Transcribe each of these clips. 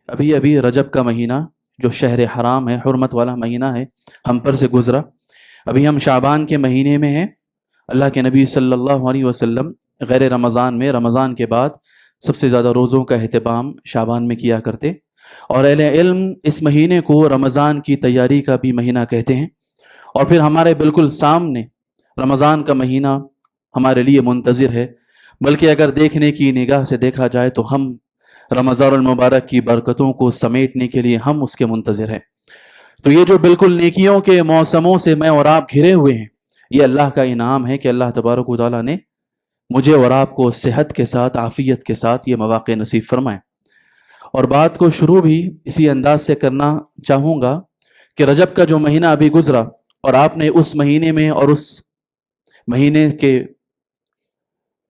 ابھی ابھی رجب کا مہینہ جو شہر حرام ہے، حرمت والا مہینہ ہے، ہم پر سے گزرا۔ ابھی ہم شعبان کے مہینے میں ہیں۔ اللہ کے نبی صلی اللہ علیہ وسلم غیر رمضان میں، رمضان کے بعد سب سے زیادہ روزوں کا اہتمام شعبان میں کیا کرتے، اور اہل علم اس مہینے کو رمضان کی تیاری کا بھی مہینہ کہتے ہیں۔ اور پھر ہمارے بالکل سامنے رمضان کا مہینہ ہمارے لیے منتظر ہے، بلکہ اگر دیکھنے کی نگاہ سے دیکھا جائے تو ہم رمضان المبارک کی برکتوں کو سمیٹنے کے لیے ہم اس کے منتظر ہیں۔ تو یہ جو بالکل نیکیوں کے موسموں سے میں اور آپ گھرے ہوئے ہیں، یہ اللہ کا انعام ہے کہ اللہ تبارک و تعالیٰ نے مجھے اور آپ کو صحت کے ساتھ، عافیت کے ساتھ یہ مواقع نصیب فرمائے۔ اور بات کو شروع بھی اسی انداز سے کرنا چاہوں گا کہ رجب کا جو مہینہ ابھی گزرا، اور آپ نے اس مہینے میں اور اس مہینے کے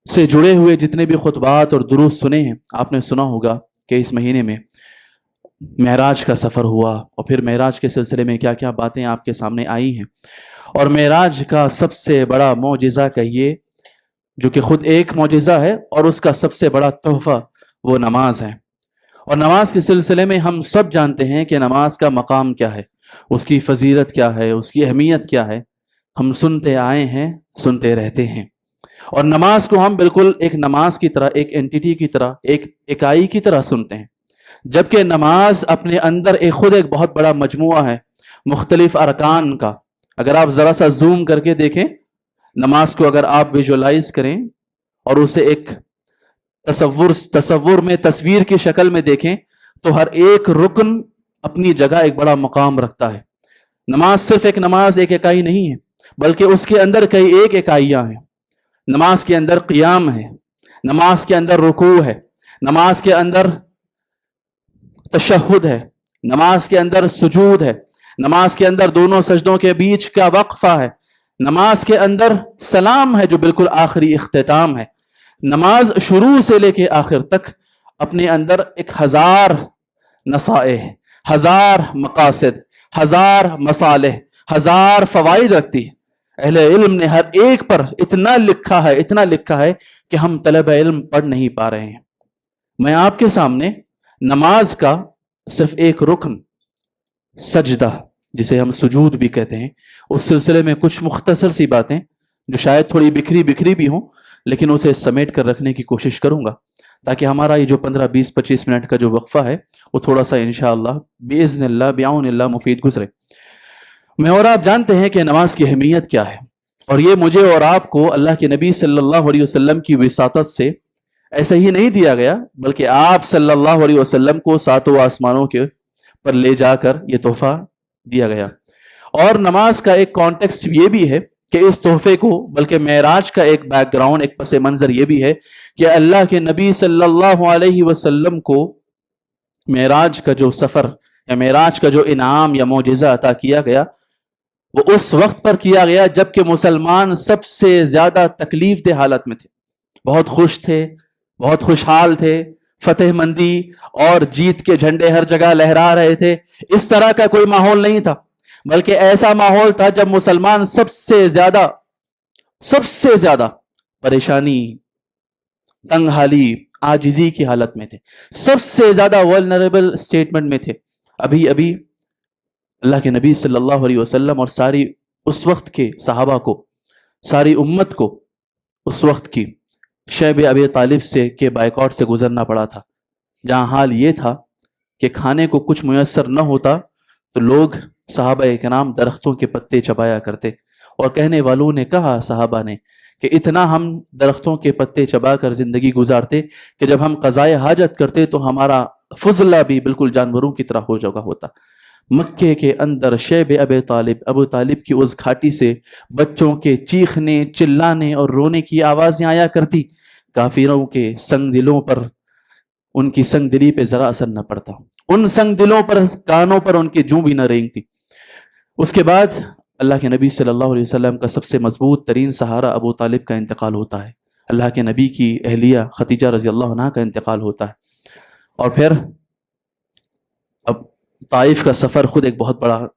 سے جڑے ہوئے جتنے بھی خطبات اور دروس سنے ہیں، آپ نے سنا ہوگا کہ اس مہینے میں معراج کا سفر ہوا، اور پھر معراج کے سلسلے میں کیا کیا باتیں آپ کے سامنے آئی ہیں۔ اور معراج کا سب سے بڑا معجزہ کہیے، جو کہ خود ایک معجزہ ہے، اور اس کا سب سے بڑا تحفہ وہ نماز ہے۔ اور نماز کے سلسلے میں ہم سب جانتے ہیں کہ نماز کا مقام کیا ہے، اس کی فضیلت کیا ہے، اس کی اہمیت کیا ہے۔ ہم سنتے آئے ہیں، سنتے رہتے ہیں، اور نماز کو ہم بالکل ایک نماز کی طرح، ایک اینٹیٹی کی طرح، ایک اکائی کی طرح سنتے ہیں، جبکہ نماز اپنے اندر خود ایک بہت بڑا مجموعہ ہے مختلف ارکان کا۔ اگر آپ ذرا سا زوم کر کے دیکھیں نماز کو، اگر آپ ویژولائز کریں اور اسے ایک تصور میں، تصویر کی شکل میں دیکھیں، تو ہر ایک رکن اپنی جگہ ایک بڑا مقام رکھتا ہے۔ نماز صرف ایک نماز، ایک اکائی نہیں ہے، بلکہ اس کے اندر کئی ایک اکائیاں ہیں۔ نماز کے اندر قیام ہے، نماز کے اندر رکوع ہے، نماز کے اندر تشہد ہے، نماز کے اندر سجود ہے، نماز کے اندر دونوں سجدوں کے بیچ کا وقفہ ہے، نماز کے اندر سلام ہے جو بالکل آخری اختتام ہے۔ نماز شروع سے لے کے آخر تک اپنے اندر ایک ہزار نصائح، ہزار مقاصد، ہزار مصالح، ہزار فوائد رکھتی ہے۔ اہل علم نے ہر ایک پر اتنا لکھا ہے، اتنا لکھا ہے کہ ہم طلب علم پڑھ نہیں پا رہے ہیں۔ میں آپ کے سامنے نماز کا صرف ایک رکن، سجدہ جسے ہم سجود بھی کہتے ہیں، اس سلسلے میں کچھ مختصر سی باتیں جو شاید تھوڑی بکھری بکھری بھی ہوں، لیکن اسے سمیٹ کر رکھنے کی کوشش کروں گا، تاکہ ہمارا یہ جو 15 20 25 منٹ کا جو وقفہ ہے وہ تھوڑا سا انشاءاللہ باذن اللہ بعون اللہ مفید گزرے۔ میں اور آپ جانتے ہیں کہ نماز کی اہمیت کیا ہے، اور یہ مجھے اور آپ کو اللہ کے نبی صلی اللہ علیہ وسلم کی وساطت سے ایسا ہی نہیں دیا گیا، بلکہ آپ صلی اللہ علیہ وسلم کو ساتوں آسمانوں کے پر لے جا کر یہ تحفہ دیا گیا۔ اور نماز کا ایک کانٹیکسٹ یہ بھی ہے کہ اس تحفے کو، بلکہ معراج کا ایک بیک گراؤنڈ، ایک پس منظر یہ بھی ہے کہ اللہ کے نبی صلی اللہ علیہ وسلم کو معراج کا جو سفر یا معراج کا جو انعام یا معجزہ عطا کیا گیا، وہ اس وقت پر کیا گیا جبکہ مسلمان سب سے زیادہ تکلیف دہ حالت میں تھے، بہت خوش تھے، بہت خوشحال تھے، فتح مندی اور جیت کے جھنڈے ہر جگہ لہرا رہے تھے۔ اس طرح کا کوئی ماحول نہیں تھا، بلکہ ایسا ماحول تھا جب مسلمان سب سے زیادہ پریشانی، تنگ حالی، عاجزی کی حالت میں تھے، سب سے زیادہ ولنریبل اسٹیٹمنٹ میں تھے۔ ابھی اللہ کے نبی صلی اللہ علیہ وسلم اور ساری اس وقت کے صحابہ کو، ساری امت کو اس وقت کی شیب ابی طالب سے کے بائیکاٹ سے گزرنا پڑا تھا، جہاں حال یہ تھا کہ کھانے کو کچھ میسر نہ ہوتا تو لوگ، صحابہ کرام، درختوں کے پتے چبایا کرتے، اور کہنے والوں نے کہا، صحابہ نے، کہ اتنا ہم درختوں کے پتے چبا کر زندگی گزارتے کہ جب ہم قضائے حاجت کرتے تو ہمارا فضلہ بھی بالکل جانوروں کی طرح ہو جگہ ہوتا۔ مکے کے اندر شیب ابو طالب کی اس گھاٹی سے بچوں کے چیخنے، چلانے اور رونے کی آوازیں آیا کرتی۔ کافروں کے سنگ دلوں پر، ان کی سنگ دلی پہ ذرا اثر نہ پڑتا، ان سنگ دلوں پر، کانوں پر ان کی جوں بھی نہ رینگتی۔ اس کے بعد اللہ کے نبی صلی اللہ علیہ وسلم کا سب سے مضبوط ترین سہارا ابو طالب کا انتقال ہوتا ہے، اللہ کے نبی کی اہلیہ خدیجہ رضی اللہ عنہا کا انتقال ہوتا ہے۔ اور پھر اب طائف کا سفر خود ایک بہت بڑا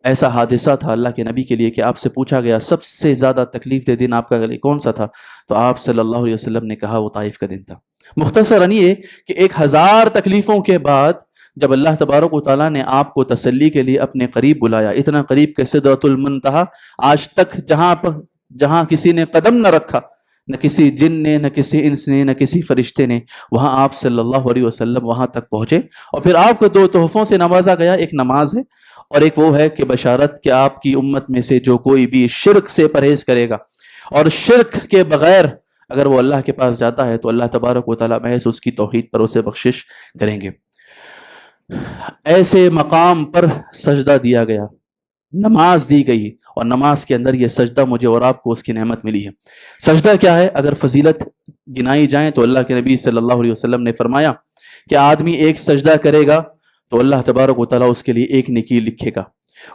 ایسا حادثہ تھا اللہ کے نبی کے لیے کہ آپ سے پوچھا گیا سب سے زیادہ تکلیف دہ دن آپ کا کون سا تھا، تو آپ صلی اللہ علیہ وسلم نے کہا وہ طائف کا دن تھا۔ مختصراً یہ کہ 1000 تکلیفوں کے بعد جب اللہ تبارک و تعالیٰ نے آپ کو تسلی کے لیے اپنے قریب بلایا، اتنا قریب کہ سدرۃ المنتہا، آج تک جہاں کسی نے قدم نہ رکھا، نہ کسی جن نے، نہ کسی انس نے، نہ کسی فرشتے نے، وہاں آپ صلی اللہ علیہ وسلم وہاں تک پہنچے، اور پھر آپ کو 2 تحفوں سے نوازا گیا، ایک نماز ہے اور ایک وہ ہے کہ بشارت کہ آپ کی امت میں سے جو کوئی بھی شرک سے پرہیز کرے گا اور شرک کے بغیر اگر وہ اللہ کے پاس جاتا ہے تو اللہ تبارک و تعالیٰ محض اس کی توحید پر اسے بخشش کریں گے۔ ایسے مقام پر سجدہ دیا گیا، نماز دی گئی، اور نماز کے اندر یہ سجدہ مجھے اور آپ کو اس کی نعمت ملی ہے۔ سجدہ کیا ہے؟ اگر فضیلت گنائی جائیں تو اللہ کے نبی صلی اللہ علیہ وسلم نے فرمایا کہ آدمی ایک سجدہ کرے گا تو اللہ تبارک و تعالیٰ اس کے لیے ایک نیکی لکھے گا،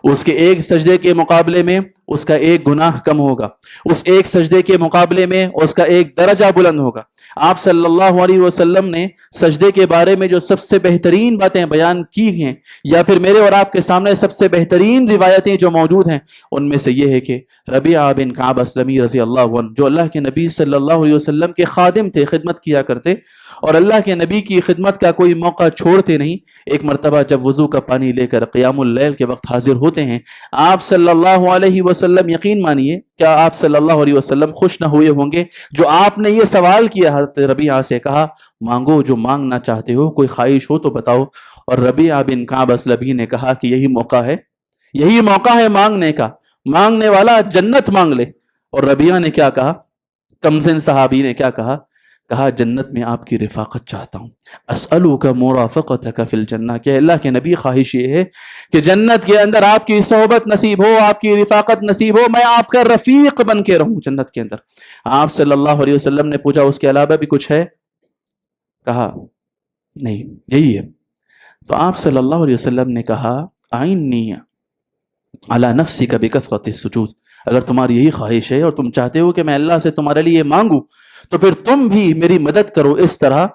اس کے ایک سجدے کے مقابلے میں اس کا ایک گناہ کم ہوگا، اس ایک سجدے کے مقابلے میں اس کا ایک درجہ بلند ہوگا۔ آپ صلی اللہ علیہ وسلم نے سجدے کے بارے میں جو سب سے بہترین باتیں بیان کی ہیں، یا پھر میرے اور آپ کے سامنے سب سے بہترین روایتیں جو موجود ہیں، ان میں سے یہ ہے کہ ربیعہ بن کعب اسلمی رضی اللہ عنہ، جو اللہ کے نبی صلی اللہ علیہ وسلم کے خادم تھے، خدمت کیا کرتے اور اللہ کے نبی کی خدمت کا کوئی موقع چھوڑتے نہیں، ایک مرتبہ جب وضو کا پانی لے کر قیام اللیل کے وقت حاضر ہوتے ہیں، آپ صلی اللہ علیہ وسلم، یقین مانیے، کیا آپ صلی اللہ علیہ وسلم خوش نہ ہوئے ہوں گے جو آپ نے یہ سوال کیا؟ حضرت ربیعہ سے کہا مانگو جو مانگنا چاہتے ہو، کوئی خواہش ہو تو بتاؤ، اور ربیعہ بن کعب اسلمی نے کہا کہ یہی موقع ہے مانگنے کا، مانگنے والا جنت مانگ لے۔ اور ربیعہ نے کیا کہا؟ کمزن صحابی نے کیا کہا؟ کہا جنت میں آپ کی رفاقت چاہتا ہوں، اسألوک مرافقتک فی الجنہ، کہ اللہ کے نبی خواہش یہ ہے کہ جنت کے اندر آپ کی صحبت نصیب ہو، آپ کی رفاقت نصیب ہو، میں آپ کا رفیق بن کے رہوں جنت کے اندر۔ آپ صلی اللہ علیہ وسلم نے پوچھا اس کے علاوہ بھی کچھ ہے؟ کہا نہیں، یہی ہے۔ تو آپ صلی اللہ علیہ وسلم نے کہا اعنی علی نفسک بکثرۃ السجود، اگر تمہاری یہی خواہش ہے اور تم چاہتے ہو کہ میں اللہ سے تمہارے لیے مانگوں تو پھر تم بھی میری مدد کرو اس طرح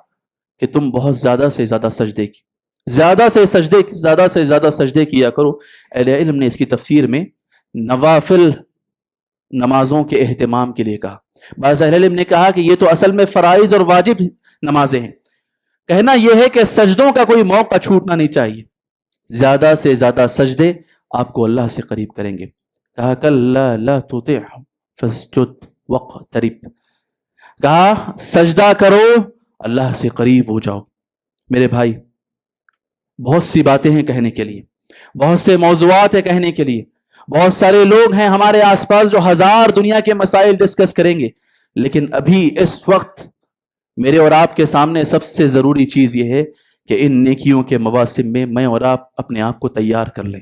کہ تم بہت زیادہ سے زیادہ سجدے کیا کرو۔ اہل علم نے اس کی تفسیر میں نوافل نمازوں کے اہتمام کے لیے کہا، بعض اہل علم نے کہا کہ یہ تو اصل میں فرائض اور واجب نمازیں ہیں، کہنا یہ ہے کہ سجدوں کا کوئی موقع چھوٹنا نہیں چاہیے، زیادہ سے زیادہ سجدے آپ کو اللہ سے قریب کریں گے۔ کہا کلا لا تطعه فاسجد واقترب، کہا سجدہ کرو، اللہ سے قریب ہو جاؤ۔ میرے بھائی، بہت سی باتیں ہیں کہنے کے لیے، بہت سے موضوعات ہیں کہنے کے لیے، بہت سارے لوگ ہیں ہمارے آس پاس جو 1000 دنیا کے مسائل ڈسکس کریں گے، لیکن ابھی اس وقت میرے اور آپ کے سامنے سب سے ضروری چیز یہ ہے کہ ان نیکیوں کے مواسم میں میں اور آپ اپنے آپ کو تیار کر لیں،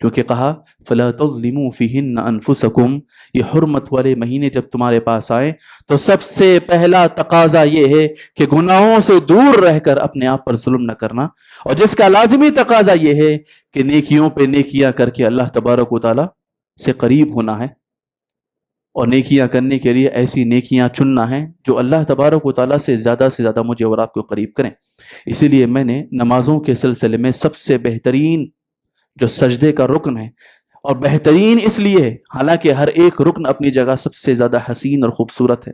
کیونکہ کہا فَلَا تَظْلِمُوا فِيهِنَّ أَنفُسَكُمْ، یہ حرمت والے مہینے جب تمہارے پاس آئیں تو سب سے پہلا تقاضا یہ ہے کہ گناہوں سے دور رہ کر اپنے آپ پر ظلم نہ کرنا، اور جس کا لازمی تقاضا یہ ہے کہ نیکیوں پہ نیکیاں کر کے اللہ تبارک و تعالیٰ سے قریب ہونا ہے، اور نیکیاں کرنے کے لیے ایسی نیکیاں چننا ہے جو اللہ تبارک و تعالیٰ سے زیادہ مجھے اور آپ کو قریب کریں۔ اسی لیے میں نے نمازوں کے سلسلے میں سب سے بہترین جو سجدے کا رکن ہے، اور بہترین اس لیے ہے حالانکہ ہر ایک رکن اپنی جگہ سب سے زیادہ حسین اور خوبصورت ہے،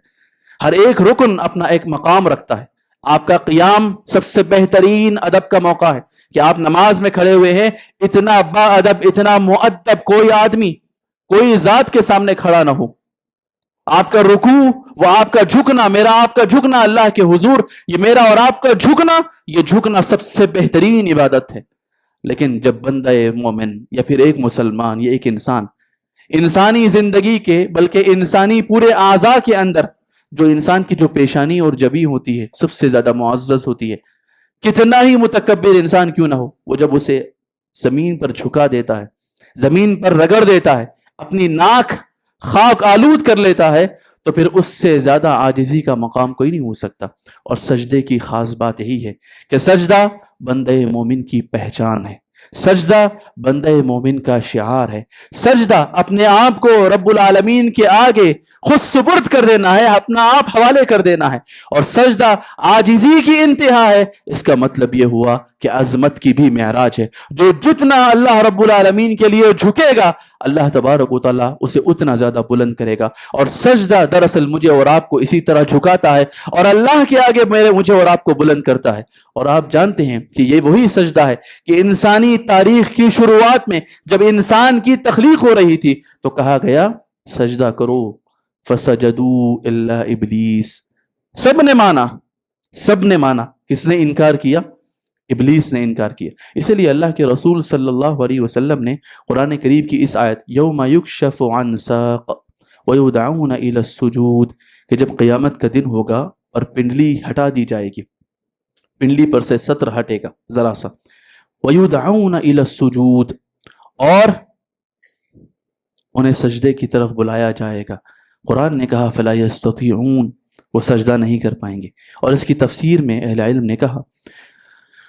ہر ایک رکن اپنا ایک مقام رکھتا ہے۔ آپ کا قیام سب سے بہترین ادب کا موقع ہے کہ آپ نماز میں کھڑے ہوئے ہیں، اتنا با ادب، اتنا مؤدب کوئی آدمی کوئی ذات کے سامنے کھڑا نہ ہو۔ آپ کا رکوع، وہ آپ کا جھکنا، میرا آپ کا جھکنا اللہ کے حضور، یہ میرا اور آپ کا جھکنا، یہ جھکنا سب سے بہترین عبادت ہے۔ لیکن جب بندہ مومن یا پھر ایک مسلمان یا ایک انسان انسانی زندگی کے بلکہ انسانی پورے اعضاء کے اندر جو انسان کی جو پیشانی اور جبی ہوتی ہے سب سے زیادہ معزز ہوتی ہے، کتنا ہی متکبر انسان کیوں نہ ہو، وہ جب اسے زمین پر جھکا دیتا ہے، زمین پر رگڑ دیتا ہے، اپنی ناک خاک آلود کر لیتا ہے، تو پھر اس سے زیادہ عاجزی کا مقام کوئی نہیں ہو سکتا۔ اور سجدے کی خاص بات یہی ہے کہ سجدہ بندے مومن کی پہچان ہے، سجدہ بندہ مومن کا شعار ہے. سجدہ اپنے آپ کو رب العالمین کے آگے خود سپرد کر دینا ہے، اپنا آپ حوالے کر دینا ہے. اور سجدہ عاجزی کی انتہا ہے. اس کا مطلب یہ ہوا کہ عظمت کی بھی معراج ہے. جو جتنا اللہ رب العالمین کے لیے جھکے گا اللہ تبارک و تعالیٰ اسے اتنا زیادہ بلند کرے گا. اور سجدہ دراصل مجھے اور آپ کو اسی طرح جھکاتا ہے اور اللہ کے آگے مجھے اور آپ کو بلند کرتا ہے. اور آپ جانتے ہیں کہ یہ وہی سجدہ ہے کہ انسانی تاریخ کی شروعات میں جب انسان کی تخلیق ہو رہی تھی تو کہا گیا سجدہ کرو، فسجدوا الا ابلیس. سب نے مانا. کس نے انکار کیا؟ ابلیس نے انکار کیا. اسی لیے اللہ کے رسول صلی اللہ علیہ وسلم نے قرآن کریم کی اس آیت یوم یکشف عن ساق ویدعون الی السجود کہ جب قیامت کا دن ہوگا اور پنڈلی ہٹا دی جائے گی، پنڈلی پر سے ستر ہٹے گا ذرا سا، ویدعون الی السجود اور انہیں سجدے کی طرف بلایا جائے گا. قرآن نے کہا فلا یستطیعون، وہ سجدہ نہیں کر پائیں گے. اور اس کی تفسیر میں اہل علم نے کہا،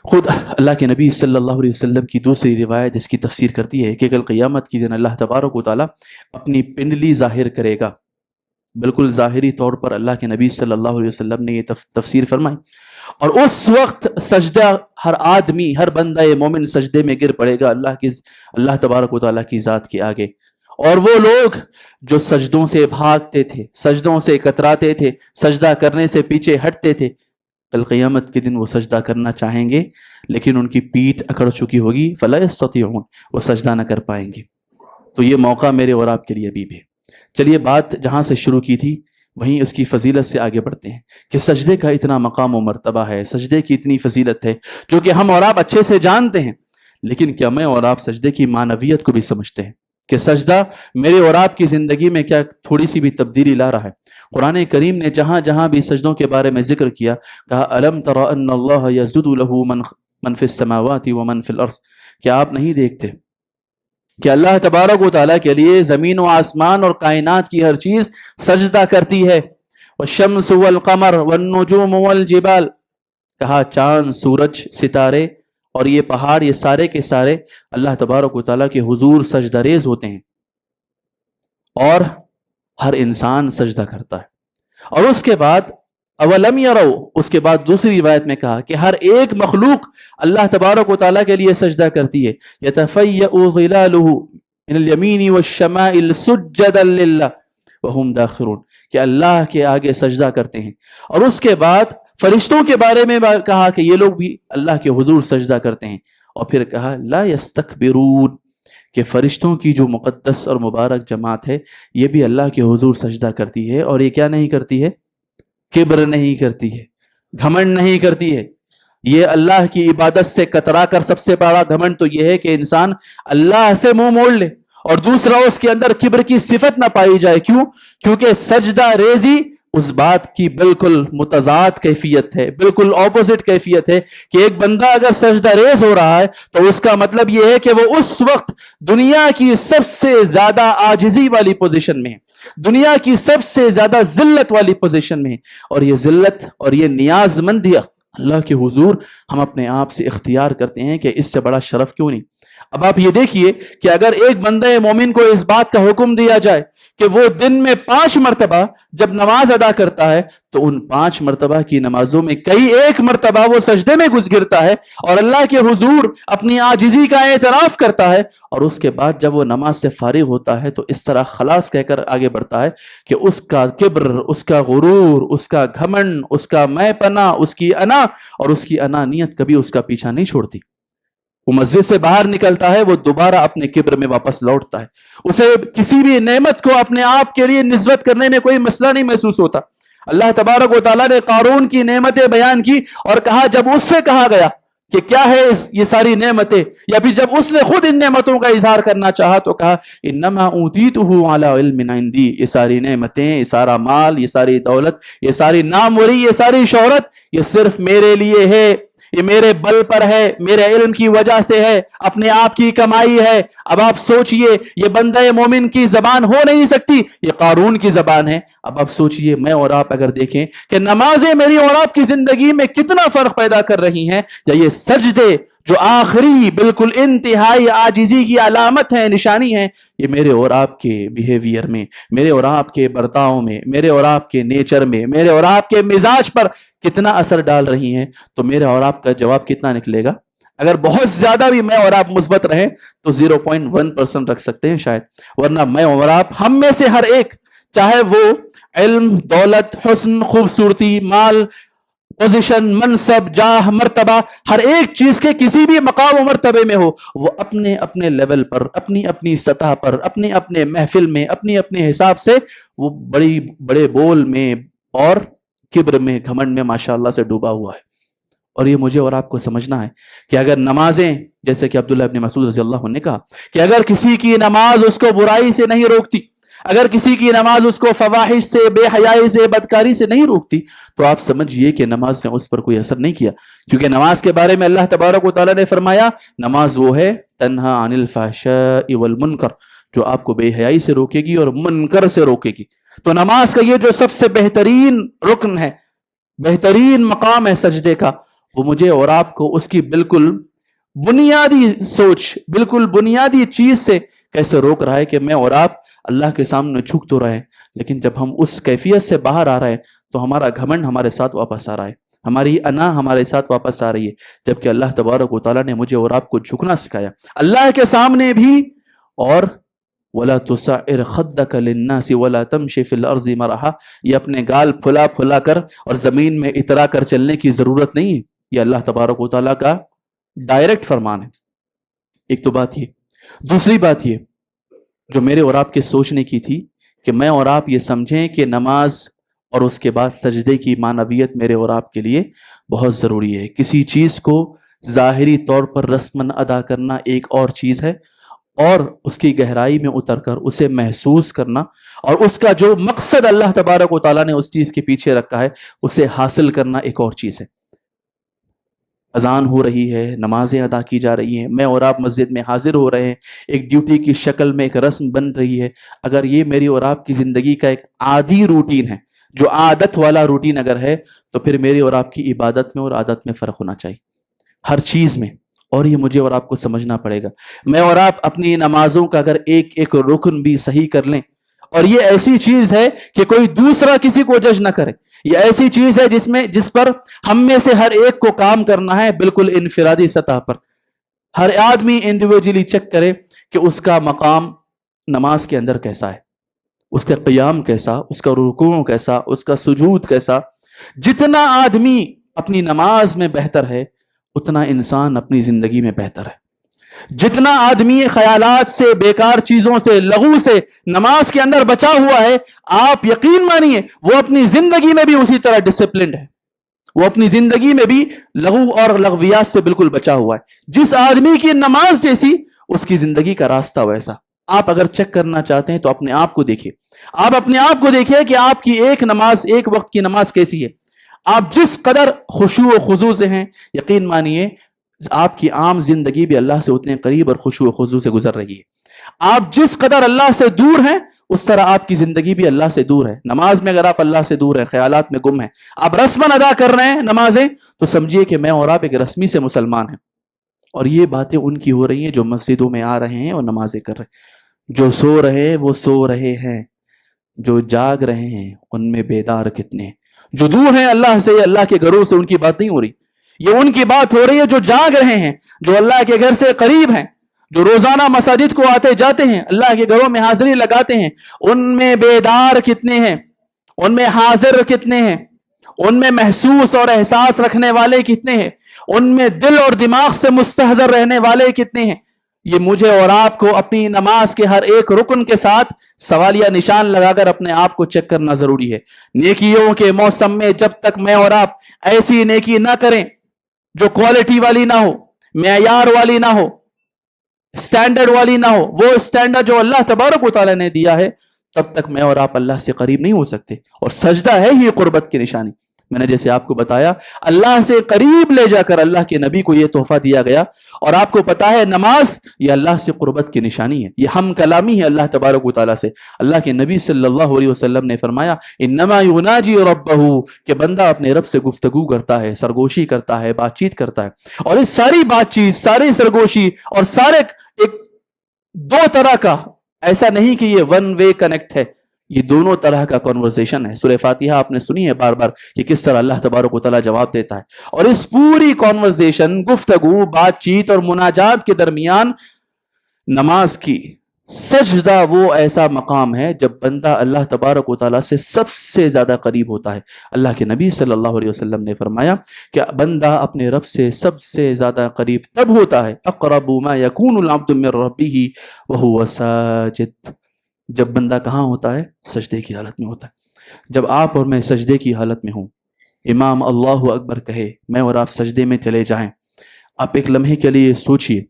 خود اللہ کے نبی صلی اللہ علیہ وسلم کی دوسری روایت اس کی تفسیر کرتی ہے کہ کل قیامت کی دن اللہ تبارک و تعالیٰ اپنی پنڈلی ظاہر کرے گا. بالکل ظاہری طور پر اللہ کے نبی صلی اللہ علیہ وسلم نے یہ تفسیر فرمائی. اور اس وقت سجدہ ہر آدمی، ہر بندہ مومن سجدے میں گر پڑے گا اللہ تبارک و تعالیٰ کی ذات کے آگے. اور وہ لوگ جو سجدوں سے بھاگتے تھے، سجدوں سے کتراتے تھے، سجدہ کرنے سے پیچھے ہٹتے تھے، کل قیامت کے دن وہ سجدہ کرنا چاہیں گے لیکن ان کی پیٹھ اکڑ چکی ہوگی، فلا یستطیعون، وہ سجدہ نہ کر پائیں گے. تو یہ موقع میرے اور آپ کے لیے ابھی بھی. چلیے بات جہاں سے شروع کی تھی وہیں اس کی فضیلت سے آگے بڑھتے ہیں کہ سجدے کا اتنا مقام و مرتبہ ہے، سجدے کی اتنی فضیلت ہے جو کہ ہم اور آپ اچھے سے جانتے ہیں. لیکن کیا میں اور آپ سجدے کی معنویت کو بھی سمجھتے ہیں کہ سجدہ میرے اور آپ کی زندگی میں کیا تھوڑی سی بھی تبدیلی لا رہا ہے؟ قرآن کریم نے جہاں جہاں بھی سجدوں کے بارے میں ذکر کیا کہا الم تر ان اللہ یسجد له من فی السماوات ومن فی الارض. کیا آپ نہیں دیکھتے کہ اللہ تبارک و تعالیٰ کے لیے زمین و آسمان اور کائنات کی ہر چیز سجدہ کرتی ہے. والشمس والقمر والنجوم والجبال، کہا چاند، سورج، ستارے اور یہ پہاڑ، یہ سارے کے سارے اللہ تبارک و تعالیٰ کے حضور سجدہ ریز ہوتے ہیں اور ہر انسان سجدہ کرتا ہے. اور اس کے بعد اولم یرو، اس کے بعد دوسری روایت میں کہا کہ ہر ایک مخلوق اللہ تبارک و تعالیٰ کے لیے سجدہ کرتی ہے. یتفیأ ظلالہ من الیمین والشمائل سجدا للہ وہم داخرون، کہ اللہ کے آگے سجدہ کرتے ہیں. اور اس کے بعد فرشتوں کے بارے میں کہا کہ یہ لوگ بھی اللہ کے حضور سجدہ کرتے ہیں. اور پھر کہا لا یستکبرون، کہ فرشتوں کی جو مقدس اور مبارک جماعت ہے یہ بھی اللہ کے حضور سجدہ کرتی ہے. اور یہ کیا نہیں کرتی ہے؟ کبر نہیں کرتی ہے، گھمنڈ نہیں کرتی ہے. یہ اللہ کی عبادت سے کترا کر سب سے بڑا گھمنڈ تو یہ ہے کہ انسان اللہ سے منہ موڑ لے اور دوسرا اس کے اندر کبر کی صفت نہ پائی جائے. کیوں؟ کیونکہ سجدہ ریزی اس بات کی بالکل متضاد کیفیت ہے، بالکل اپوزٹ کیفیت ہے کہ ایک بندہ اگر سجدہ ریز ہو رہا ہے تو اس کا مطلب یہ ہے کہ وہ اس وقت دنیا کی سب سے زیادہ عاجزی والی پوزیشن میں ہے، دنیا کی سب سے زیادہ ذلت والی پوزیشن میں ہے. اور یہ ذلت اور یہ نیاز مندی اللہ کے حضور ہم اپنے آپ سے اختیار کرتے ہیں کہ اس سے بڑا شرف کیوں نہیں. اب آپ یہ دیکھیے کہ اگر ایک بندہ مومن کو اس بات کا حکم دیا جائے کہ وہ دن میں 5 مرتبہ جب نماز ادا کرتا ہے تو ان 5 مرتبہ کی نمازوں میں کئی ایک مرتبہ وہ سجدے میں گرتا ہے اور اللہ کے حضور اپنی عاجزی کا اعتراف کرتا ہے، اور اس کے بعد جب وہ نماز سے فارغ ہوتا ہے تو اس طرح خلاص کہہ کر آگے بڑھتا ہے کہ اس کا کبر، اس کا غرور، اس کا گھمنڈ، اس کا میں پنا، اس کی انا اور اس کی انانیت کبھی اس کا پیچھا نہیں چھوڑتی. وہ مسجد سے باہر نکلتا ہے، وہ دوبارہ اپنے کبر میں واپس لوٹتا ہے. اسے کسی بھی نعمت کو اپنے آپ کے لیے نسبت کرنے میں کوئی مسئلہ نہیں محسوس ہوتا. اللہ تبارک و تعالیٰ نے قارون کی نعمتیں بیان کی اور کہا جب اس سے کہا گیا کہ کیا ہے یہ ساری نعمتیں، یا پھر جب اس نے خود ان نعمتوں کا اظہار کرنا چاہا تو کہا انما اوتیتہ علی علم عندی، یہ ساری نعمتیں، یہ سارا مال، یہ ساری دولت، یہ ساری ناموری، یہ ساری شہرت، یہ صرف میرے لیے ہے، یہ میرے بل پر ہے، میرے علم کی وجہ سے ہے، اپنے آپ کی کمائی ہے. اب آپ سوچئے یہ بندہ مومن کی زبان ہو نہیں سکتی، یہ قارون کی زبان ہے. اب آپ سوچئے میں اور آپ اگر دیکھیں کہ نمازیں میری اور آپ کی زندگی میں کتنا فرق پیدا کر رہی ہیں، یا یہ سجدے جو آخری بالکل انتہائی عاجزی کی علامت ہے، نشانی ہے، یہ میرے اور آپ کے بیہیویئر میں، میرے اور آپ کے برتاؤ میں، میرے اور آپ کے نیچر میں، میرے اور آپ کے مزاج پر کتنا اثر ڈال رہی ہیں. تو میرے اور آپ کا جواب کتنا نکلے گا؟ اگر بہت زیادہ بھی میں اور آپ مثبت رہیں تو 0.1% رکھ سکتے ہیں شاید، ورنہ میں اور آپ، ہم میں سے ہر ایک، چاہے وہ علم، دولت، حسن، خوبصورتی، مال، پوزیشن، منصب، جاہ، مرتبہ، ہر ایک چیز کے کسی بھی مقام و مرتبے میں ہو، وہ اپنے اپنے لیول پر، اپنی اپنی سطح پر، اپنے اپنے محفل میں، اپنے اپنے حساب سے وہ بڑے بول میں اور کبر میں، گھمنڈ میں ماشاءاللہ سے ڈوبا ہوا ہے. اور یہ مجھے اور آپ کو سمجھنا ہے کہ اگر نمازیں، جیسے کہ عبداللہ ابن مسعود رضی اللہ عنہ نے کہا کہ اگر کسی کی نماز اس کو برائی سے نہیں روکتی، اگر کسی کی نماز اس کو فواحش سے، بے حیائی سے، بدکاری سے نہیں روکتی، تو آپ سمجھئے کہ نماز نے اس پر کوئی اثر نہیں کیا. کیونکہ نماز کے بارے میں اللہ تبارک و تعالیٰ نے فرمایا نماز وہ ہے تنہا عن الفحشاء والمنکر، جو آپ کو بے حیائی سے روکے گی اور منکر سے روکے گی. تو نماز کا یہ جو سب سے بہترین رکن ہے، بہترین مقام ہے سجدے کا، وہ مجھے اور آپ کو اس کی بالکل بنیادی سوچ، بالکل بنیادی چیز سے کیسے روک رہا ہے کہ میں اور آپ اللہ کے سامنے جھک تو رہے ہیں، لیکن جب ہم اس کیفیت سے باہر آ رہے ہیں تو ہمارا گھمنڈ ہمارے ساتھ واپس آ رہا ہے، ہماری انا ہمارے ساتھ واپس آ رہی ہے. جبکہ اللہ تبارک و تعالیٰ نے مجھے اور آپ کو جھکنا سکھایا اللہ کے سامنے بھی. اور وَلَا تُسَعِّرْ خَدَّكَ لِلنَّاسِ وَلَا تَمْشِ فِي الْأَرْضِ مَرَحًا، یہ اپنے گال پھلا پھلا کر اور زمین میں اترا کر چلنے کی ضرورت نہیں ہے. یہ اللہ تبارک و تعالیٰ کا ڈائریکٹ فرمان ہے. ایک تو بات یہ. دوسری بات یہ جو میرے اور آپ کے سوچنے کی تھی کہ میں اور آپ یہ سمجھیں کہ نماز اور اس کے بعد سجدے کی معنویت میرے اور آپ کے لیے بہت ضروری ہے. کسی چیز کو ظاہری طور پر رسماً ادا کرنا ایک اور چیز ہے، اور اس کی گہرائی میں اتر کر اسے محسوس کرنا اور اس کا جو مقصد اللہ تبارک و تعالیٰ نے اس چیز کے پیچھے رکھا ہے اسے حاصل کرنا ایک اور چیز ہے. اذان ہو رہی ہے، نمازیں ادا کی جا رہی ہیں، میں اور آپ مسجد میں حاضر ہو رہے ہیں، ایک ڈیوٹی کی شکل میں ایک رسم بن رہی ہے. اگر یہ میری اور آپ کی زندگی کا ایک عادی روٹین ہے، جو عادت والا روٹین اگر ہے، تو پھر میری اور آپ کی عبادت میں اور عادت میں فرق ہونا چاہیے ہر چیز میں. اور یہ مجھے اور آپ کو سمجھنا پڑے گا. میں اور آپ اپنی نمازوں کا اگر ایک ایک رکن بھی صحیح کر لیں، اور یہ ایسی چیز ہے کہ کوئی دوسرا کسی کو جج نہ کرے، یہ ایسی چیز ہے جس پر ہم میں سے ہر ایک کو کام کرنا ہے بالکل انفرادی سطح پر. ہر آدمی انڈیویجولی چیک کرے کہ اس کا مقام نماز کے اندر کیسا ہے، اس کا قیام کیسا، اس کا رکوع کیسا، اس کا سجود کیسا. جتنا آدمی اپنی نماز میں بہتر ہے اتنا انسان اپنی زندگی میں بہتر ہے. جتنا آدمی خیالات سے، بیکار چیزوں سے، لغو سے نماز کے اندر بچا ہوا ہے، آپ یقین مانیے وہ اپنی زندگی میں بھی اسی طرح ڈسپلنڈ ہے، وہ اپنی زندگی میں بھی لغو اور لغویات سے بالکل بچا ہوا ہے. جس آدمی کی نماز جیسی اس کی زندگی کا راستہ ویسا. آپ اگر چیک کرنا چاہتے ہیں تو اپنے آپ کو دیکھیے، آپ اپنے آپ کو دیکھیے کہ آپ کی ایک نماز، ایک وقت کی نماز کیسی ہے. آپ جس قدر خشوع و خضوع سے ہیں، یقین مانیے آپ کی عام زندگی بھی اللہ سے اتنے قریب اور خشوع و خضوع سے گزر رہی ہے. آپ جس قدر اللہ سے دور ہیں اس طرح آپ کی زندگی بھی اللہ سے دور ہے. نماز میں اگر آپ اللہ سے دور ہیں، خیالات میں گم ہیں، آپ رسماً ادا کر رہے ہیں نمازیں، تو سمجھیے کہ میں اور آپ ایک رسمی سے مسلمان ہیں. اور یہ باتیں ان کی ہو رہی ہیں جو مسجدوں میں آ رہے ہیں اور نمازیں کر رہے ہیں. جو سو رہے ہیں وہ سو رہے ہیں، جو جاگ رہے ہیں ان میں بیدار کتنے ہیں. جو دور ہیں اللہ سے، اللہ کے گھروں سے، ان کی بات نہیں ہو رہی. یہ ان کی بات ہو رہی ہے جو جاگ رہے ہیں، جو اللہ کے گھر سے قریب ہیں، جو روزانہ مساجد کو آتے جاتے ہیں، اللہ کے گھروں میں حاضری لگاتے ہیں. ان میں بیدار کتنے ہیں، ان میں حاضر کتنے ہیں، ان میں محسوس اور احساس رکھنے والے کتنے ہیں، ان میں دل اور دماغ سے مستحضر رہنے والے کتنے ہیں. یہ مجھے اور آپ کو اپنی نماز کے ہر ایک رکن کے ساتھ سوالیہ نشان لگا کر اپنے آپ کو چیک کرنا ضروری ہے. نیکیوں کے موسم میں جب تک میں اور آپ ایسی نیکی نہ کریں جو کوالٹی والی نہ ہو، معیار والی نہ ہو، سٹینڈرڈ والی نہ ہو، وہ سٹینڈرڈ جو اللہ تبارک و تعالیٰ نے دیا ہے، تب تک میں اور آپ اللہ سے قریب نہیں ہو سکتے. اور سجدہ ہے ہی قربت کی نشانی. میں نے جیسے آپ کو بتایا اللہ سے قریب لے جا کر اللہ کے نبی کو یہ تحفہ دیا گیا، اور آپ کو پتا ہے نماز یہ اللہ سے قربت کی نشانی ہے، یہ ہم کلامی ہے اللہ تبارک و تعالیٰ سے۔ اللہ کے نبی صلی اللہ علیہ وسلم نے فرمایا انما یناجی ربہ، کہ بندہ اپنے رب سے گفتگو کرتا ہے، سرگوشی کرتا ہے، بات چیت کرتا ہے، اور اس ساری بات چیت، ساری سرگوشی اور سارے ایک دو طرح کا، ایسا نہیں کہ یہ ون وے کنیکٹ ہے، یہ دونوں طرح کا کنورسیشن ہے۔ سورہ فاتحہ آپ نے سنی ہے بار بار کہ کس طرح اللہ تبارک و تعالیٰ جواب دیتا ہے، اور اس پوری کنورسیشن، گفتگو، بات چیت اور مناجات کے درمیان نماز کی سجدہ وہ ایسا مقام ہے جب بندہ اللہ تبارک و تعالیٰ سے سب سے زیادہ قریب ہوتا ہے۔ اللہ کے نبی صلی اللہ علیہ وسلم نے فرمایا کہ بندہ اپنے رب سے سب سے زیادہ قریب تب ہوتا ہے اقرب ما یکون العبد من ربہ وہو ساجد، جب بندہ کہاں ہوتا ہے؟ سجدے کی حالت میں ہوتا ہے۔ جب آپ اور میں سجدے کی حالت میں ہوں، امام اللہ اکبر کہے، میں اور آپ سجدے میں چلے جائیں، آپ ایک لمحے کے لیے سوچئے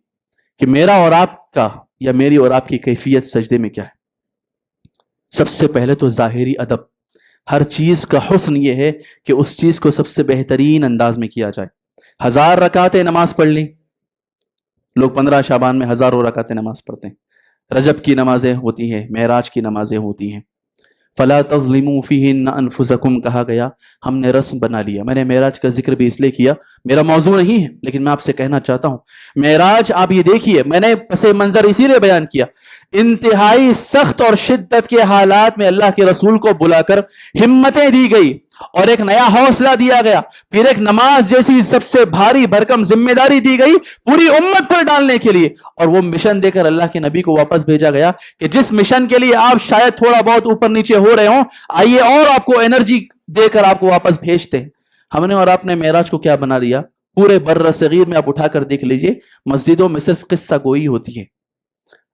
کہ میرا اور آپ کا یا میری اور آپ کی کیفیت سجدے میں کیا ہے۔ سب سے پہلے تو ظاہری ادب، ہر چیز کا حسن یہ ہے کہ اس چیز کو سب سے بہترین انداز میں کیا جائے۔ 1000 رکعتیں نماز پڑھ لیں، لوگ 15 شعبان میں ہزاروں رکعتیں نماز پڑھتے ہیں، رجب کی نمازیں ہوتی ہیں، معراج کی نمازیں ہوتی ہیں۔ فلا تظلموا فیہن انفسکم کہا گیا، ہم نے رسم بنا لیا۔ میں نے معراج کا ذکر بھی اس لیے کیا، میرا موضوع نہیں ہے لیکن میں آپ سے کہنا چاہتا ہوں، معراج آپ یہ دیکھیے، میں نے پس منظر اسی لیے بیان کیا، انتہائی سخت اور شدت کے حالات میں اللہ کے رسول کو بلا کر ہمتیں دی گئی اور ایک نیا حوصلہ دیا گیا، پھر ایک نماز جیسی سب سے بھاری بھرکم ذمہ داری دی گئی پوری امت پر ڈالنے کے لیے، اور وہ مشن دے کر اللہ کے نبی کو واپس بھیجا گیا کہ جس مشن کے لیے آپ شاید تھوڑا بہت اوپر نیچے ہو رہے ہوں، آئیے اور آپ کو انرجی دے کر آپ کو واپس بھیجتے ہیں۔ ہم نے اور آپ نے معراج کو کیا بنا لیا؟ پورے بر صغیر میں آپ اٹھا کر دیکھ لیجئے، مسجدوں میں صرف قصہ گوئی ہوتی ہے،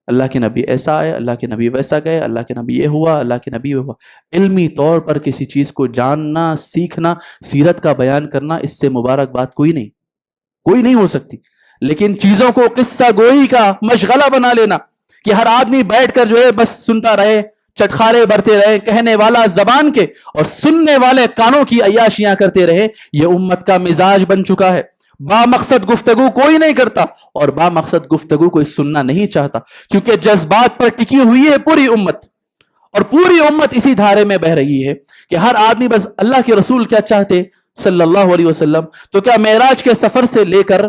اللہ کے نبی ایسا آئے، اللہ کے نبی ویسا گئے، اللہ کے نبی یہ ہوا، اللہ کے نبی یہ ہوا۔ علمی طور پر کسی چیز کو جاننا، سیکھنا، سیرت کا بیان کرنا، اس سے مبارک بات کوئی نہیں ہو سکتی، لیکن چیزوں کو قصہ گوئی کا مشغلہ بنا لینا کہ ہر آدمی بیٹھ کر جو ہے بس سنتا رہے، چٹخارے برتے رہے، کہنے والا زبان کے اور سننے والے کانوں کی عیاشیاں کرتے رہے، یہ امت کا مزاج بن چکا ہے۔ با مقصد گفتگو کوئی نہیں کرتا، اور با مقصد گفتگو کوئی سننا نہیں چاہتا، کیونکہ جذبات پر ٹکی ہوئی ہے پوری امت، اور پوری امت اسی دھارے میں بہ رہی ہے کہ ہر آدمی بس اللہ کے رسول کیا چاہتے صلی اللہ علیہ وسلم، تو کیا معراج کے سفر سے لے کر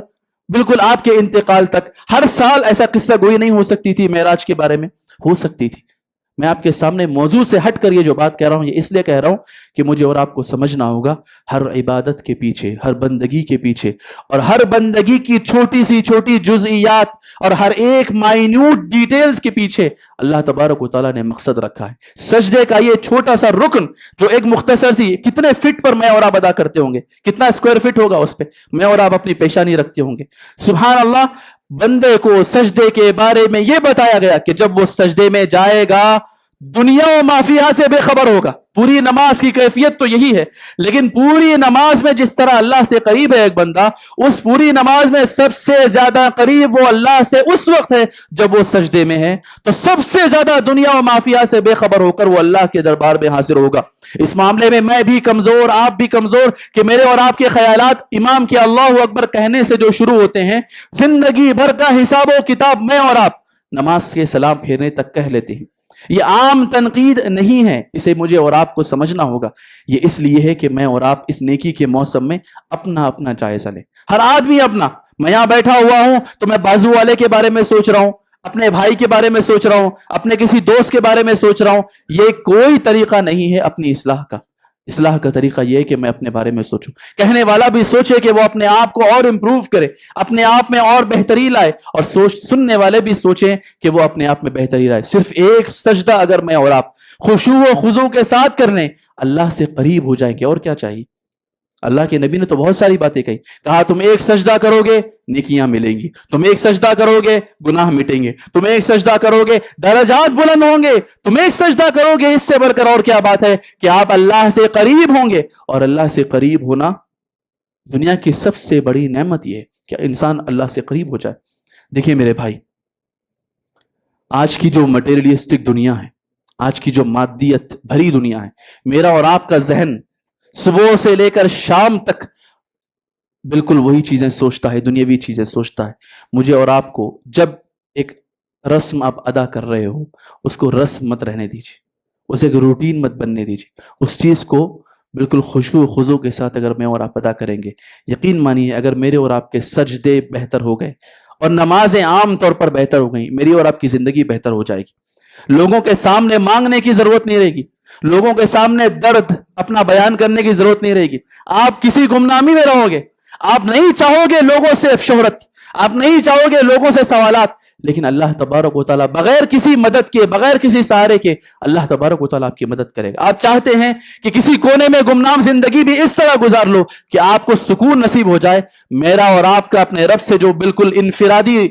بالکل آپ کے انتقال تک ہر سال ایسا قصہ گوئی نہیں ہو سکتی تھی؟ معراج کے بارے میں ہو سکتی تھی۔ میں آپ کے سامنے موضوع سے ہٹ کر یہ جو بات کہہ رہا ہوں، یہ اس لیے کہہ رہا ہوں کہ مجھے اور آپ کو سمجھنا ہوگا ہر عبادت کے پیچھے، ہر بندگی کے پیچھے، اور ہر بندگی کی چھوٹی سی چھوٹی جزئیات اور ہر ایک مائنیوٹ ڈیٹیلز کے پیچھے اللہ تبارک و تعالیٰ نے مقصد رکھا ہے۔ سجدے کا یہ چھوٹا سا رکن جو ایک مختصر سی، کتنے فٹ پر میں اور آپ ادا کرتے ہوں گے، کتنا اسکوائر فٹ ہوگا اس پہ میں اور آپ اپنی پیشانی رکھتے ہوں گے، سبحان اللہ۔ بندے کو سجدے کے بارے میں یہ بتایا گیا کہ جب وہ سجدے میں جائے گا دنیا و مافیہ سے بے خبر ہوگا۔ پوری نماز کی کیفیت تو یہی ہے، لیکن پوری نماز میں جس طرح اللہ سے قریب ہے ایک بندہ، اس پوری نماز میں سب سے زیادہ قریب وہ اللہ سے اس وقت ہے جب وہ سجدے میں ہے، تو سب سے زیادہ دنیا و مافیہ سے بے خبر ہو کر وہ اللہ کے دربار میں حاضر ہوگا۔ اس معاملے میں میں بھی کمزور، آپ بھی کمزور، کہ میرے اور آپ کے خیالات امام کے اللہ اکبر کہنے سے جو شروع ہوتے ہیں، زندگی بھر کا حساب و کتاب میں اور آپ نماز کے سلام پھیرنے تک کہہ لیتے ہیں۔ یہ عام تنقید نہیں ہے، اسے مجھے اور آپ کو سمجھنا ہوگا۔ یہ اس لیے ہے کہ میں اور آپ اس نیکی کے موسم میں اپنا اپنا جائزہ لیں، ہر آدمی اپنا۔ میں یہاں بیٹھا ہوا ہوں تو میں بازو والے کے بارے میں سوچ رہا ہوں، اپنے بھائی کے بارے میں سوچ رہا ہوں، اپنے کسی دوست کے بارے میں سوچ رہا ہوں۔ یہ کوئی طریقہ نہیں ہے اپنی اصلاح کا۔ اصلاح کا طریقہ یہ ہے کہ میں اپنے بارے میں سوچوں، کہنے والا بھی سوچے کہ وہ اپنے آپ کو اور امپروو کرے، اپنے آپ میں اور بہتری لائے، اور سننے والے بھی سوچیں کہ وہ اپنے آپ میں بہتری لائے۔ صرف ایک سجدہ اگر میں اور آپ خشوع و خضوع کے ساتھ کر لیں، اللہ سے قریب ہو جائیں گے۔ اور کیا چاہیے؟ اللہ کے نبی نے تو بہت ساری باتیں کہی، کہا تم ایک سجدہ کرو گے نیکیاں ملیں گی، تم ایک سجدہ کرو گے گناہ مٹیں گے، تم ایک سجدہ کرو گے درجات بلند ہوں گے، تم ایک سجدہ کرو گے، اس سے بڑھ کر اور کیا بات ہے کہ آپ اللہ سے قریب ہوں گے۔ اور اللہ سے قریب ہونا دنیا کی سب سے بڑی نعمت یہ ہے کہ انسان اللہ سے قریب ہو جائے۔ دیکھیں میرے بھائی، آج کی جو مٹیریلسٹک دنیا ہے، آج کی جو مادیت بھری دنیا ہے، میرا اور آپ کا ذہن صبح سے لے کر شام تک بالکل وہی چیزیں سوچتا ہے، دنیاوی چیزیں سوچتا ہے۔ مجھے اور آپ کو جب ایک رسم آپ ادا کر رہے ہو، اس کو رسم مت رہنے دیجیے، اسے ایک روٹین مت بننے دیجیے، اس چیز کو بالکل خشوع و خضوع کے ساتھ اگر میں اور آپ ادا کریں گے، یقین مانیے اگر میرے اور آپ کے سجدے بہتر ہو گئے اور نمازیں عام طور پر بہتر ہو گئیں، میری اور آپ کی زندگی بہتر ہو جائے گی۔ لوگوں کے سامنے مانگنے کی ضرورت نہیں رہے گی، لوگوں کے سامنے درد اپنا بیان کرنے کی ضرورت نہیں رہے گی۔ آپ کسی گمنامی میں رہو گے، آپ نہیں چاہو گے لوگوں سے شہرت، آپ نہیں چاہو گے لوگوں سے سوالات، لیکن اللہ تبارک و تعالیٰ بغیر کسی مدد کے، بغیر کسی سہارے کے، اللہ تبارک و تعالیٰ آپ کی مدد کرے گا۔ آپ چاہتے ہیں کہ کسی کونے میں گمنام زندگی بھی اس طرح گزار لو کہ آپ کو سکون نصیب ہو جائے، میرا اور آپ کا اپنے رب سے جو بالکل انفرادی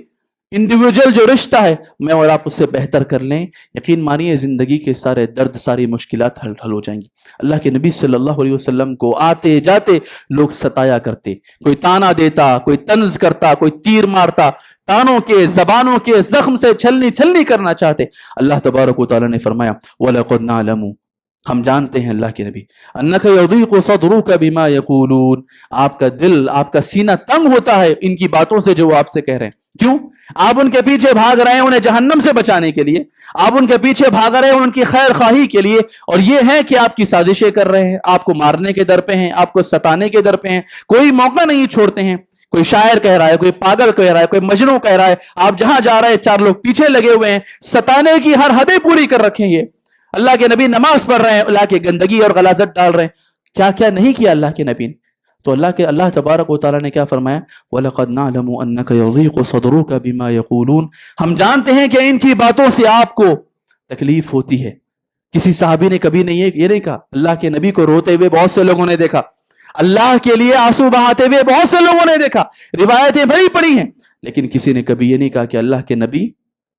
انڈیویجول جو رشتہ ہے، میں اور آپ اس سے بہتر کر لیں، یقین مانیے زندگی کے سارے درد، ساری مشکلات حل ہو جائیں گی۔ اللہ کے نبی صلی اللہ علیہ وسلم کو آتے جاتے لوگ ستایا کرتے، کوئی تانا دیتا، کوئی طنز کرتا، کوئی تیر مارتا، تانوں کے، زبانوں کے زخم سے چھلنی کرنا چاہتے۔ اللہ تبارک و تعالیٰ نے فرمایا وَلَقَدْ نَعْلَمُ، ہم جانتے ہیں اللہ کے نبی، اَنَّكَ يَضِيقُ صَدْرُكَ بِمَا يَقُولُونَ، آپ کا دل، آپ کا سینہ تنگ ہوتا ہے ان کی باتوں سے جو وہ آپ سے کہہ رہے ہیں۔ کیوں؟ آپ ان کے پیچھے بھاگ رہے ہیں انہیں جہنم سے بچانے کے لیے، آپ ان کے پیچھے بھاگ رہے ہیں ان کی خیر خواہی کے لیے، اور یہ ہے کہ آپ کی سازشیں کر رہے ہیں، آپ کو مارنے کے در پہ ہیں، آپ کو ستانے کے در پہ ہیں، کوئی موقع نہیں چھوڑتے ہیں۔ کوئی شاعر کہہ رہا ہے، کوئی پاگل کہہ رہا ہے، کوئی مجنوں کہہ رہا ہے، آپ جہاں جا رہے ہیں چار لوگ پیچھے لگے ہوئے ہیں، ستانے کی ہر حدیں پوری کر رکھیں۔ یہ اللہ کے نبی نماز پڑھ رہے ہیں، اللہ کے گندگی اور غلاظت ڈال رہے ہیں، کیا کیا نہیں کیا اللہ کے نبی نے۔ تو اللہ تبارک و تعالیٰ نے کیا فرمایا وَلَقَدْ نَعْلَمُ أَنَّكَ يَضِيقُ صَدْرُكَ بِمَا يَقُولُونَ، ہم جانتے ہیں کہ ان کی باتوں سے آپ کو تکلیف ہوتی ہے۔ کسی صحابی نے کبھی یہ نہیں کہا، اللہ کے نبی کو روتے ہوئے بہت سے لوگوں نے دیکھا، اللہ کے لیے آنسو بہاتے ہوئے بہت سے لوگوں نے دیکھا، روایتیں بھری پڑی ہیں، لیکن کسی نے کبھی یہ نہیں کہا کہ اللہ کے نبی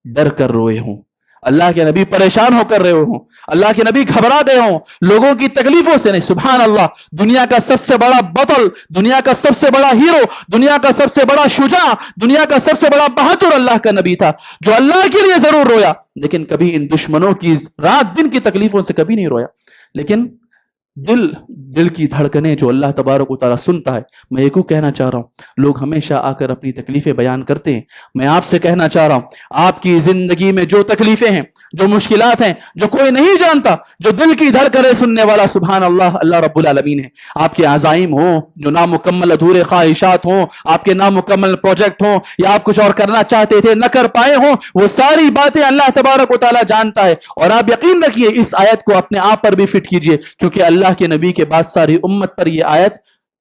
ڈر کر روئے ہوں، اللہ کے نبی پریشان ہو کر رہے ہوں، اللہ کے نبی گھبرا دے ہوں لوگوں کی تکلیفوں سے۔ نہیں، سبحان اللہ، دنیا کا سب سے بڑا بطل، دنیا کا سب سے بڑا ہیرو، دنیا کا سب سے بڑا شجاع، دنیا کا سب سے بڑا بہادر اللہ کا نبی تھا، جو اللہ کے لیے ضرور رویا، لیکن کبھی ان دشمنوں کی رات دن کی تکلیفوں سے کبھی نہیں رویا۔ لیکن دل کی دھڑکنیں جو اللہ تبارک و تعالیٰ سنتا ہے۔ میں یہ کو کہنا چاہ رہا ہوں، لوگ ہمیشہ آ کر اپنی تکلیفیں بیان کرتے ہیں، میں آپ سے کہنا چاہ رہا ہوں آپ کی زندگی میں جو تکلیفیں ہیں، جو مشکلات ہیں، جو کوئی نہیں جانتا، جو دل کی دھڑکنیں سننے والا سبحان اللہ اللہ رب العالمین ہے۔ آپ کے عزائم ہوں، جو نامکمل ادھورے خواہشات ہوں، آپ کے نامکمل پروجیکٹ ہوں، یا آپ کچھ اور کرنا چاہتے تھے نہ کر پائے ہوں، وہ ساری باتیں اللہ تبارک و تعالیٰ جانتا ہے۔ اور آپ یقین رکھیے اس آیت کو اپنے آپ پر بھی فٹ کیجئے، کیونکہ اللہ کے نبی کے بعد ساری امت پر یہ آیت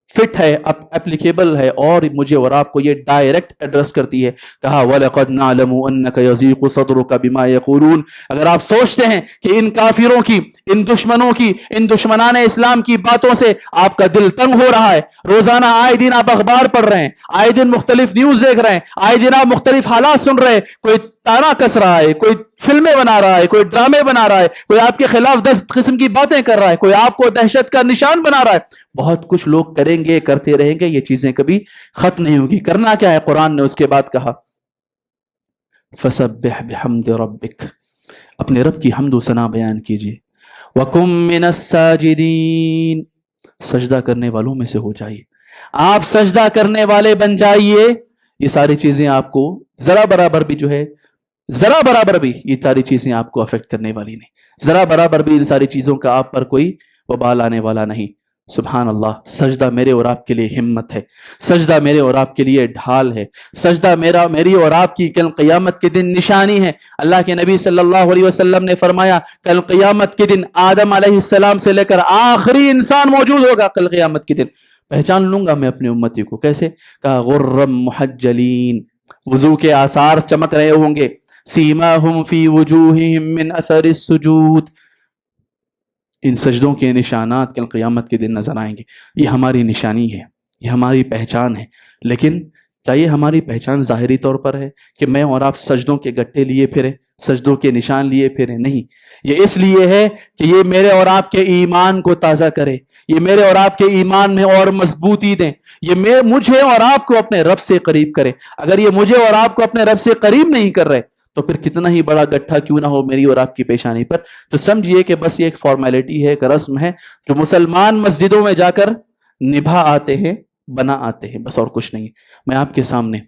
فٹ ہے، اپلیکیبل ہے، اور مجھے اور آپ کو یہ ڈائریکٹ ایڈریس کرتی ہے۔ کہا وَلَقَدْ نَعْلَمُ أَنَّكَ يَضِيقُ صَدْرُكَ بِمَا يَقُولُونَ۔ اگر آپ سوچتے ہیں کہ ان کافروں کی، ان دشمنوں کی، ان دشمنان اسلام کی باتوں سے آپ کا دل تنگ ہو رہا ہے، روزانہ آئے دن آپ اخبار پڑھ رہے ہیں، آئے دن مختلف نیوز دیکھ رہے ہیں، آئے دن آپ مختلف حالات سن رہے ہیں، کوئی تانا کس رہا ہے، کوئی فلمیں بنا رہا ہے، کوئی ڈرامے بنا رہا ہے، کوئی آپ کے خلاف 10 قسم کی باتیں کر رہا ہے، کوئی آپ کو دہشت کا نشان بنا رہا ہے، بہت کچھ لوگ کریں گے، کرتے رہیں گے، یہ چیزیں کبھی ختم نہیں ہوگی۔ کرنا کیا ہے؟ قرآن نے اس کے بعد کہا فَسَبِّحْ بِحَمْدِ رَبِّكَ، اپنے رب کی حمد و ثنا بیان کیجئے، وَقُمْ مِنَ السَّاجِدِينَ، سجدہ کرنے والوں میں سے ہو جائیے، آپ سجدہ کرنے والے بن جائیے۔ یہ ساری چیزیں آپ کو ذرا برابر بھی یہ ساری چیزیں آپ کو افیکٹ کرنے والی نہیں، ذرا برابر بھی ان ساری چیزوں کا آپ پر کوئی وبال آنے والا نہیں۔ سبحان اللہ، سجدہ میرے اور آپ کے لیے ہمت ہے، سجدہ میرے اور آپ کے لیے ڈھال ہے، سجدہ میری اور آپ کی کل قیامت کے دن نشانی ہے۔ اللہ کے نبی صلی اللہ علیہ وسلم نے فرمایا کل قیامت کے دن آدم علیہ السلام سے لے کر آخری انسان موجود ہوگا کل قیامت کے دن۔ پہچان لوں گا میں اپنی امتی کو کیسے؟ کہا غرم محجلین، وضو کے آثار چمک رہے ہوں گے، سیماہم فی وجوہہم من اثر السجود، ان سجدوں کے نشانات کل قیامت کے دن نظر آئیں گے۔ یہ ہماری نشانی ہے، یہ ہماری پہچان ہے، لیکن کیا یہ ہماری پہچان ظاہری طور پر ہے کہ میں اور آپ سجدوں کے گٹے لیے پھریں، سجدوں کے نشان لیے پھریں؟ نہیں، یہ اس لیے ہے کہ یہ میرے اور آپ کے ایمان کو تازہ کرے، یہ میرے اور آپ کے ایمان میں اور مضبوطی دیں، یہ مجھے اور آپ کو اپنے رب سے قریب کرے۔ اگر یہ مجھے اور آپ کو اپنے رب سے قریب نہیں کر رہے تو پھر کتنا ہی بڑا گٹھا کیوں نہ ہو میری اور آپ کی پیشانی پر، تو سمجھیے کہ بس یہ ایک فارمیلٹی ہے، ایک رسم ہے جو مسلمان مسجدوں میں جا کر نبھا آتے ہیں، بنا آتے ہیں، بس اور کچھ نہیں۔ میں آپ کے سامنے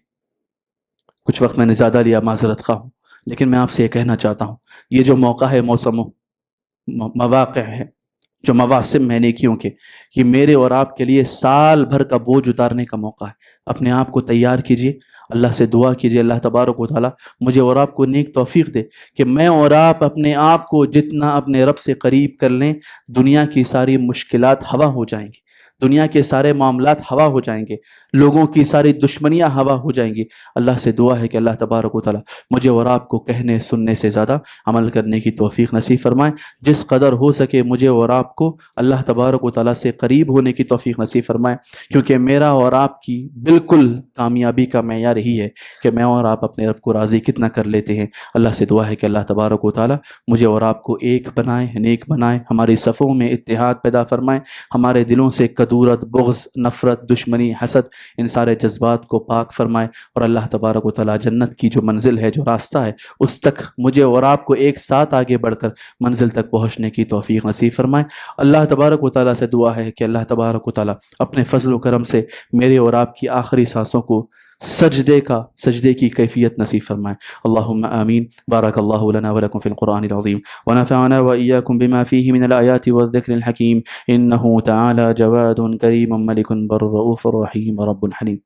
کچھ وقت میں نے زیادہ لیا، معذرت خواہ ہوں، لیکن میں آپ سے یہ کہنا چاہتا ہوں، یہ جو موقع ہے، موسم مواقع ہے، جو مواسم ہیں نیکیوں کے، یہ میرے اور آپ کے لیے سال بھر کا بوجھ اتارنے کا موقع ہے۔ اپنے آپ کو تیار کیجئے، اللہ سے دعا کیجئے اللہ تبارک و تعالیٰ مجھے اور آپ کو نیک توفیق دے کہ میں اور آپ اپنے آپ کو جتنا اپنے رب سے قریب کر لیں، دنیا کی ساری مشکلات ہوا ہو جائیں گی، دنیا کے سارے معاملات ہوا ہو جائیں گے، لوگوں کی ساری دشمنیاں ہوا ہو جائیں گی۔ اللہ سے دعا ہے کہ اللہ تبارک و تعالیٰ مجھے اور آپ کو کہنے سننے سے زیادہ عمل کرنے کی توفیق نصیب فرمائے، جس قدر ہو سکے مجھے اور آپ کو اللہ تبارک و تعالیٰ سے قریب ہونے کی توفیق نصیب فرمائے، کیونکہ میرا اور آپ کی بالکل کامیابی کا معیار یہی ہے کہ میں اور آپ اپنے رب کو راضی کتنا کر لیتے ہیں۔ اللہ سے دعا ہے کہ اللہ تبارک و تعالیٰ مجھے اور آپ کو ایک بنائے، نیک بنائے، ہماری صفوں میں اتحاد پیدا فرمائے، ہمارے دلوں سے کدورت، بغض، نفرت، دشمنی، حسد، ان سارے جذبات کو پاک فرمائے، اور اللہ تبارک و تعالیٰ جنت کی جو منزل ہے، جو راستہ ہے، اس تک مجھے اور آپ کو ایک ساتھ آگے بڑھ کر منزل تک پہنچنے کی توفیق نصیب فرمائے۔ اللہ تبارک و تعالیٰ سے دعا ہے کہ اللہ تبارک و تعالیٰ اپنے فضل و کرم سے میرے اور آپ کی آخری سانسوں کو سجدے کی کیفیت نصیب فرمائے۔ اللہم آمین۔ بارک اللہ لنا ولکم فی القرآن العظیم ونفعنا وإیاکم بما فیہ من الآیات والذکر الحکیم، انہ تعالی جواد کریم ملک بر رؤوف رحیم رب حلیم۔